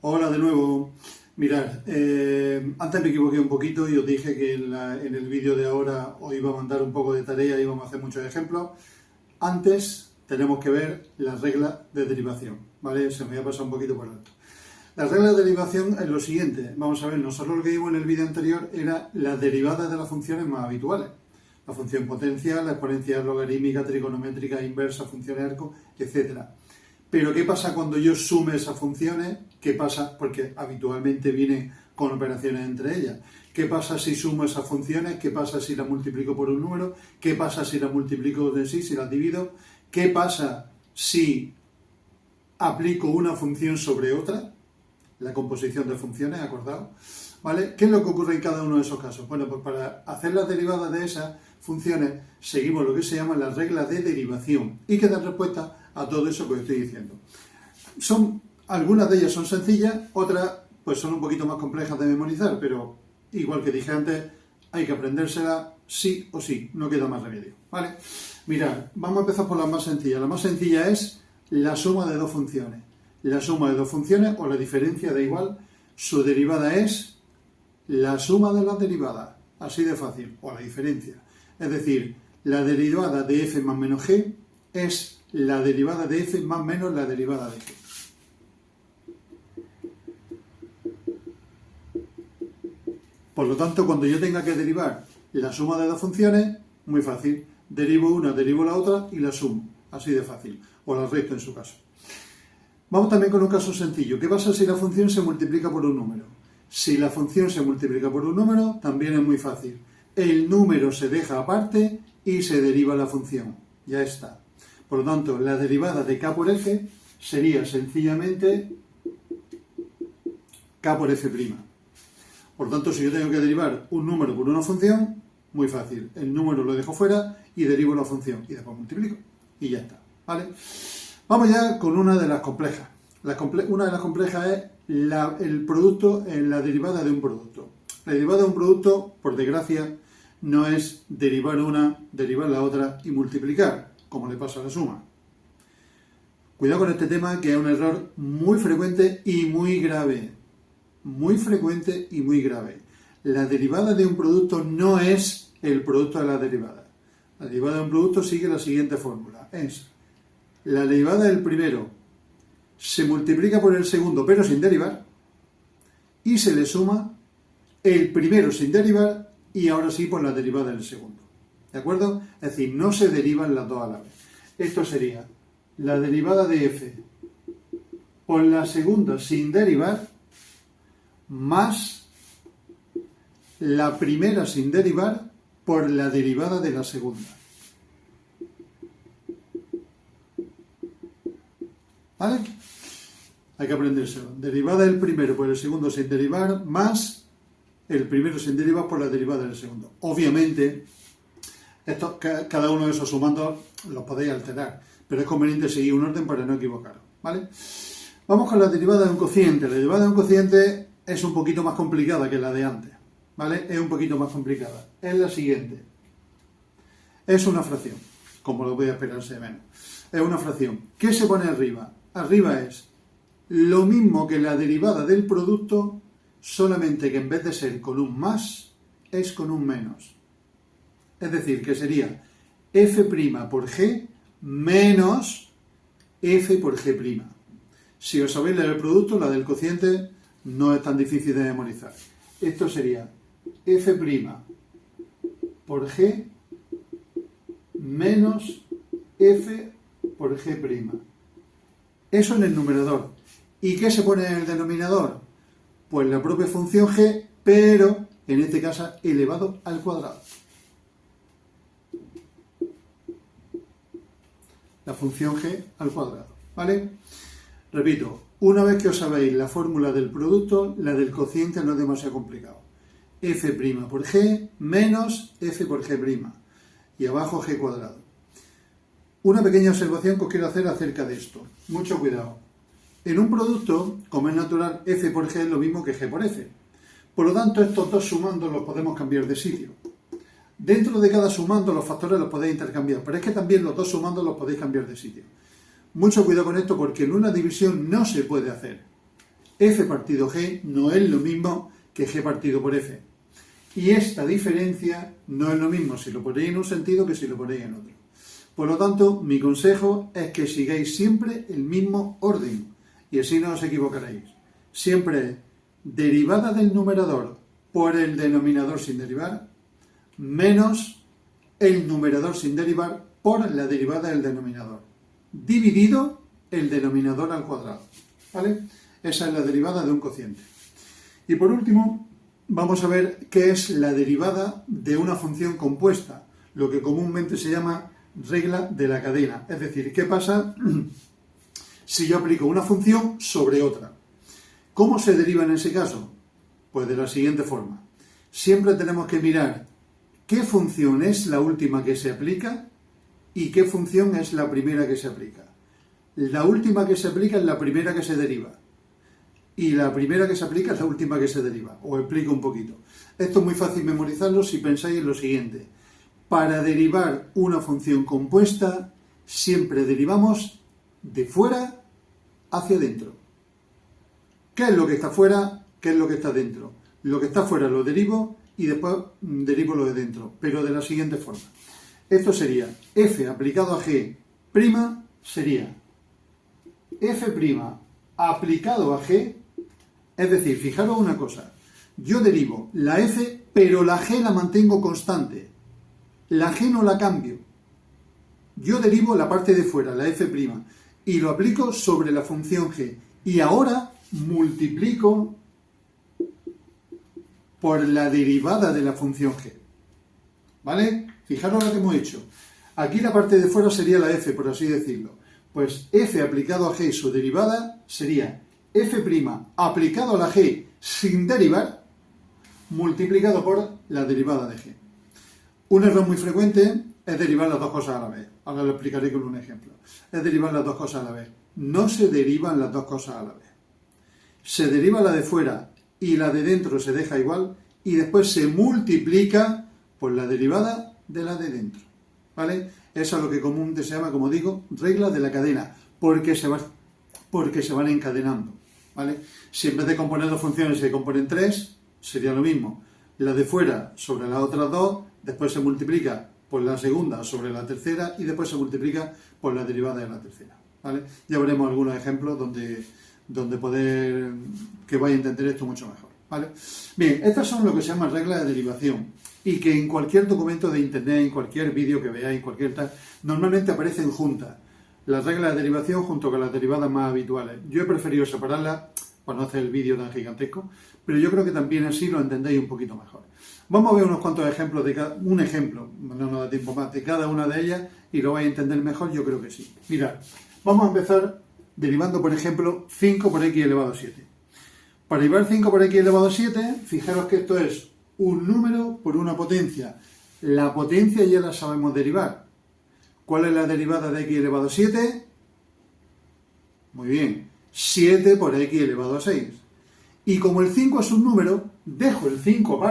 Hola de nuevo. Mirad, antes me equivoqué un poquito y os dije que en el vídeo de ahora os iba a mandar un poco de tarea y íbamos a hacer muchos ejemplos. Antes tenemos que ver las reglas de derivación, ¿vale? Se me había pasado un poquito por alto. Las reglas de derivación es lo siguiente. Vamos a ver, nosotros lo que vimos en el vídeo anterior era las derivadas de las funciones más habituales. La función potencial, la exponencial, logarítmica, trigonométrica, inversa, función de arco, etc. Pero ¿qué pasa cuando yo sume esas funciones? ¿Qué pasa? Porque habitualmente vienen con operaciones entre ellas. ¿Qué pasa si sumo esas funciones? ¿Qué pasa si las multiplico por un número? ¿Qué pasa si las multiplico de sí, si las divido? ¿Qué pasa si aplico una función sobre otra? La composición de funciones, ¿acordado? ¿Vale? ¿Qué es lo que ocurre en cada uno de esos casos? Bueno, pues para hacer las derivadas de esas funciones seguimos lo que se llama las reglas de derivación y que dan respuesta a todo eso que os estoy diciendo. Algunas de ellas son sencillas, otras pues son un poquito más complejas de memorizar, pero igual que dije antes, hay que aprendérselas sí o sí, no queda más remedio, ¿vale? Mirad, vamos a empezar por la más sencilla. La más sencilla es la suma de dos funciones. La suma de dos funciones o la diferencia da igual, su derivada es la suma de las derivadas, así de fácil, o la diferencia. Es decir, la derivada de f más menos g es la derivada de f más menos la derivada de g. Por lo tanto, cuando yo tenga que derivar la suma de dos funciones, muy fácil, derivo una, derivo la otra y la sumo, así de fácil, o la resto en su caso. Vamos también con un caso sencillo. ¿Qué pasa si la función se multiplica por un número? Si la función se multiplica por un número, también es muy fácil. El número se deja aparte y se deriva la función. Ya está. Por lo tanto, la derivada de k por f sería sencillamente k por f'. Por lo tanto, si yo tengo que derivar un número por una función, muy fácil. El número lo dejo fuera y derivo la función. Y después multiplico. Y ya está. ¿Vale? Vamos ya con una de las complejas. Una de las complejas es el producto en la derivada de un producto. La derivada de un producto, por desgracia, no es derivar una, derivar la otra y multiplicar, como le pasa a la suma. Cuidado con este tema, que es un error muy frecuente y muy grave. Muy frecuente y muy grave. La derivada de un producto no es el producto de la derivada. La derivada de un producto sigue la siguiente fórmula. Es la derivada del primero se multiplica por el segundo, pero sin derivar, y se le suma el primero sin derivar y ahora sí por la derivada del segundo. ¿De acuerdo? Es decir, no se derivan las dos a la vez. Esto sería la derivada de f por la segunda sin derivar más la primera sin derivar por la derivada de la segunda. ¿Vale? Hay que aprendérselo. Derivada del primero por el segundo sin derivar más el primero sin derivar por la derivada del segundo. Obviamente, cada uno de esos sumandos los podéis alterar, pero es conveniente seguir un orden para no equivocaros. ¿Vale? Vamos con la derivada de un cociente. La derivada de un cociente es un poquito más complicada que la de antes. ¿Vale? Es un poquito más complicada. Es la siguiente. Es una fracción, como lo voy a esperarse menos. Es una fracción. ¿Qué se pone arriba? Arriba es lo mismo que la derivada del producto, solamente que en vez de ser con un más, es con un menos. Es decir, que sería f' por g menos f por g'. Si os sabéis leer el producto, la del cociente no es tan difícil de memorizar. Esto sería f' por g menos f por g'. Eso en el numerador. ¿Y qué se pone en el denominador? Pues la propia función g, pero en este caso elevado al cuadrado. La función g al cuadrado. ¿Vale? Repito, una vez que os sabéis la fórmula del producto, la del cociente no es demasiado complicado. f' por g menos f por g'. Y abajo g cuadrado. Una pequeña observación que os quiero hacer acerca de esto. Mucho cuidado. En un producto, como es natural, f por g es lo mismo que g por f. Por lo tanto, estos dos sumandos los podemos cambiar de sitio. Dentro de cada sumando los factores los podéis intercambiar, pero es que también los dos sumandos los podéis cambiar de sitio. Mucho cuidado con esto porque en una división no se puede hacer. f partido g no es lo mismo que g partido por f. Y esta diferencia no es lo mismo si lo ponéis en un sentido que si lo ponéis en otro. Por lo tanto, mi consejo es que sigáis siempre el mismo orden y así no os equivocaréis. Siempre derivada del numerador por el denominador sin derivar menos el numerador sin derivar por la derivada del denominador, dividido el denominador al cuadrado. ¿Vale? Esa es la derivada de un cociente. Y por último, vamos a ver qué es la derivada de una función compuesta, lo que comúnmente se llama regla de la cadena. Es decir, ¿qué pasa si yo aplico una función sobre otra? ¿Cómo se deriva en ese caso? Pues de la siguiente forma. Siempre tenemos que mirar qué función es la última que se aplica y qué función es la primera que se aplica. La última que se aplica es la primera que se deriva. Y la primera que se aplica es la última que se deriva. Os explico un poquito. Esto es muy fácil memorizarlo si pensáis en lo siguiente. Para derivar una función compuesta, siempre derivamos de fuera hacia dentro. ¿Qué es lo que está fuera? ¿Qué es lo que está dentro? Lo que está fuera lo derivo y después derivo lo de dentro, pero de la siguiente forma. Esto sería f aplicado a g' sería f' aplicado a g, es decir, fijaros una cosa, yo derivo la f, pero la g la mantengo constante, la g no la cambio, yo derivo la parte de fuera, la f', y lo aplico sobre la función g, y ahora multiplico por la derivada de la función g, ¿vale? Fijaros lo que hemos hecho, aquí la parte de fuera sería la f, por así decirlo, pues f aplicado a g, su derivada sería f' aplicado a la g sin derivar, multiplicado por la derivada de g. Un error muy frecuente es derivar las dos cosas a la vez. Ahora lo explicaré con un ejemplo. Es derivar las dos cosas a la vez. No se derivan las dos cosas a la vez. Se deriva la de fuera y la de dentro se deja igual y después se multiplica por la derivada de la de dentro. ¿Vale? Eso es lo que comúnmente se llama, como digo, regla de la cadena, porque se van encadenando. ¿Vale? Si en vez de componer dos funciones se componen tres, sería lo mismo. La de fuera sobre las otras dos, después se multiplica por la segunda sobre la tercera y después se multiplica por la derivada de la tercera. ¿Vale? Ya veremos algunos ejemplos donde poder que vaya a entender esto mucho mejor. ¿Vale? Bien, estas son lo que se llama reglas de derivación y que en cualquier documento de internet, en cualquier vídeo que veáis, cualquier tal, normalmente aparecen juntas. Las reglas de derivación junto con las derivadas más habituales. Yo he preferido separarlas para no hacer el vídeo tan gigantesco, pero yo creo que también así lo entendéis un poquito mejor. Vamos a ver unos cuantos ejemplos un ejemplo, no nos da tiempo más, de cada una de ellas y lo vais a entender mejor, yo creo que sí. Mirad, vamos a empezar derivando, por ejemplo, 5 por x elevado a 7. Para derivar 5 por x elevado a 7, fijaros que esto es un número por una potencia. La potencia ya la sabemos derivar. ¿Cuál es la derivada de x elevado a 7? Muy bien, 7 por x elevado a 6. Y como el 5 es un número, dejo el 5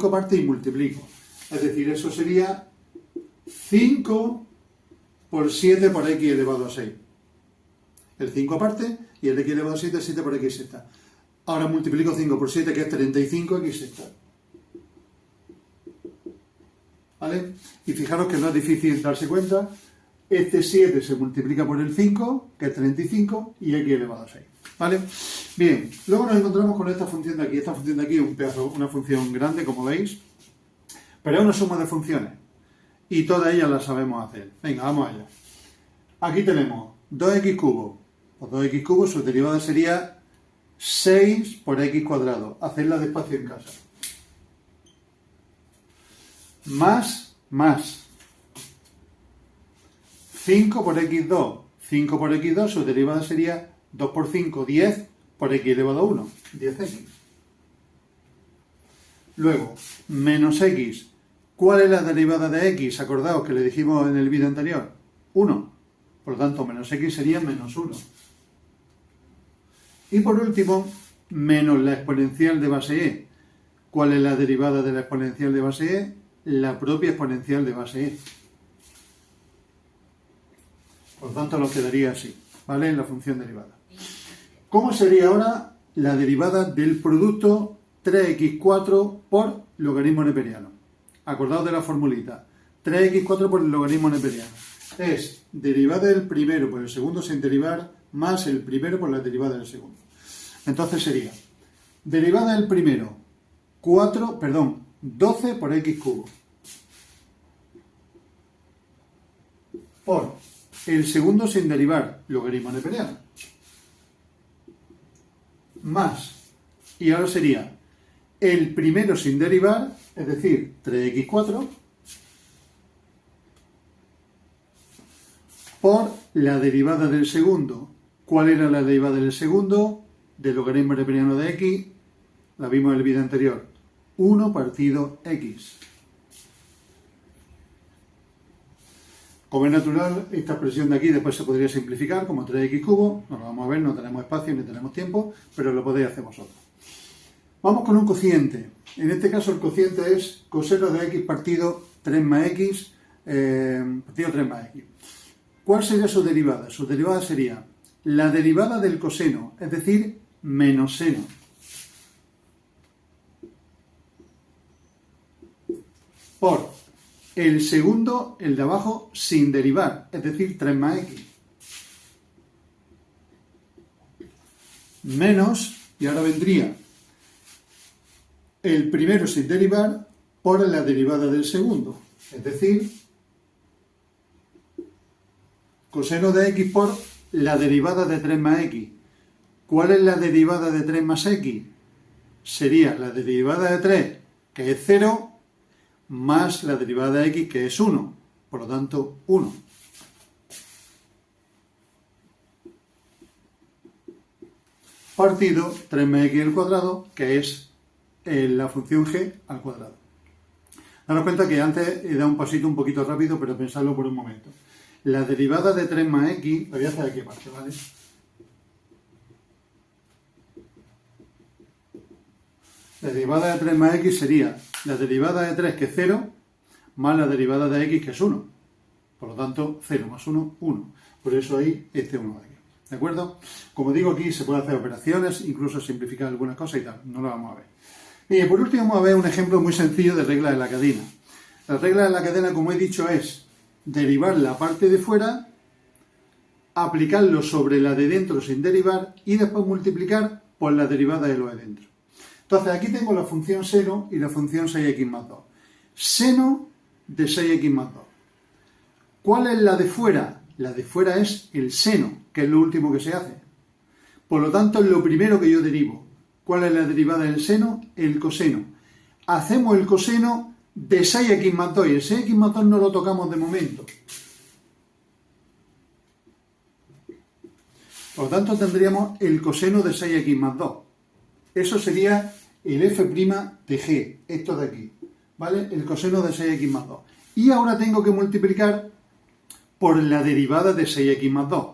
aparte y multiplico. Es decir, eso sería 5 por 7 por x elevado a 6. El 5 aparte y el x elevado a 7 es 7 por x sexta. Ahora multiplico 5 por 7, que es 35x sexta. ¿Vale? Y fijaros que no es difícil darse cuenta. Este 7 se multiplica por el 5, que es 35, y x elevado a 6. ¿Vale? Bien, luego nos encontramos con esta función de aquí. Esta función de aquí es una función grande, como veis, pero es una suma de funciones. Y todas ellas las sabemos hacer. Venga, vamos allá. Aquí tenemos 2x cubo. Pues 2x cubo, su derivada sería 6 por x cuadrado. Hacedla despacio en casa. Más 5 por x2. 5 por x2, su derivada sería 2 por 5, 10 por x elevado a 1. 10x. Luego, menos x. ¿Cuál es la derivada de x? Acordaos que le dijimos en el vídeo anterior. 1. Por lo tanto, menos x sería menos 1. Y por último, menos la exponencial de base e. ¿Cuál es la derivada de la exponencial de base e? La propia exponencial de base e. Por lo tanto, nos quedaría así, ¿vale? En la función derivada. ¿Cómo sería ahora la derivada del producto 3x4 por logaritmo neperiano? Acordaos de la formulita. 3x4 por el logaritmo neperiano. Es derivada del primero por el segundo sin derivar más el primero por la derivada del segundo. Entonces sería derivada del primero 12 por x cubo por el segundo sin derivar, logaritmo neperiano, más, y ahora sería el primero sin derivar, es decir, 3x4, por la derivada del segundo. ¿Cuál era la derivada del segundo? Del logaritmo neperiano de x, la vimos en el vídeo anterior, 1 partido x. Como es natural, esta expresión de aquí después se podría simplificar como 3x cubo. No lo vamos a ver, no tenemos espacio ni tenemos tiempo, pero lo podéis hacer vosotros. Vamos con un cociente. En este caso el cociente es coseno de x partido 3 más x, partido 3 más x. ¿Cuál sería su derivada? Su derivada sería la derivada del coseno, es decir, menos seno. Por el segundo, el de abajo, sin derivar, es decir, 3 más x. Menos, y ahora vendría el primero sin derivar por la derivada del segundo, es decir, coseno de x por la derivada de 3 más x. ¿Cuál es la derivada de 3 más x? Sería la derivada de 3, que es 0, más la derivada de x, que es 1. Por lo tanto, 1. Partido 3 más x al cuadrado, que es la función g al cuadrado. Daros cuenta que antes he dado un pasito un poquito rápido, pero pensadlo por un momento. La derivada de 3 más x, lo voy a hacer aquí aparte, ¿vale? La derivada de 3 más x sería la derivada de 3, que es 0, más la derivada de x, que es 1. Por lo tanto, 0 más 1, 1. Por eso ahí este 1 de aquí. ¿De acuerdo? Como digo, aquí se puede hacer operaciones, incluso simplificar algunas cosas y tal. No lo vamos a ver. Y por último vamos a ver un ejemplo muy sencillo de regla de la cadena. La regla de la cadena, como he dicho, es derivar la parte de fuera, aplicarlo sobre la de dentro sin derivar y después multiplicar por la derivada de lo de dentro. Entonces aquí tengo la función seno y la función 6x más 2. Seno de 6x más 2. ¿Cuál es la de fuera? La de fuera es el seno, que es lo último que se hace. Por lo tanto, es lo primero que yo derivo. ¿Cuál es la derivada del seno? El coseno. Hacemos el coseno de 6x más 2 y el 6x más 2 no lo tocamos de momento. Por lo tanto, tendríamos el coseno de 6x más 2. Eso sería el f' de g, esto de aquí, ¿vale? El coseno de 6x más 2. Y ahora tengo que multiplicar por la derivada de 6x más 2.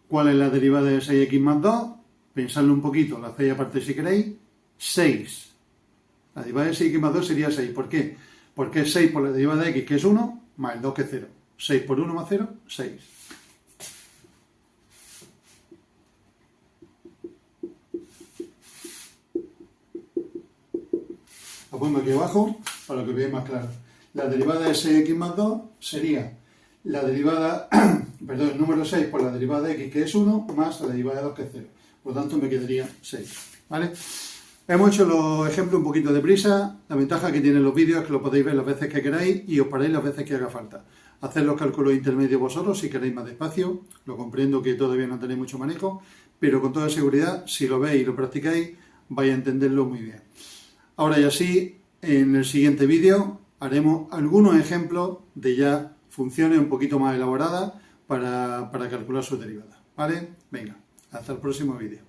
¿Cuál es la derivada de 6x más 2? Pensadlo un poquito, lo hacéis aparte si queréis. 6. La derivada de 6x más 2 sería 6. ¿Por qué? Porque es 6 por la derivada de x, que es 1, más el 2, que es 0. 6 por 1 más 0, 6. Lo pongo aquí abajo para que veáis más claro. La derivada de 6x más 2 sería la derivada, perdón, el número 6 por la derivada de x, que es 1, más la derivada de 2, que es 0. Por lo tanto, me quedaría 6. ¿Vale? Hemos hecho los ejemplos un poquito deprisa. La ventaja que tienen los vídeos es que lo podéis ver las veces que queráis y os paráis las veces que haga falta. Haced los cálculos intermedios vosotros si queréis más despacio. Lo comprendo que todavía no tenéis mucho manejo, pero con toda seguridad, si lo veis y lo practicáis, vais a entenderlo muy bien. Ahora ya sí, en el siguiente vídeo haremos algunos ejemplos de ya funciones un poquito más elaboradas para calcular sus derivadas. ¿Vale? Venga, hasta el próximo vídeo.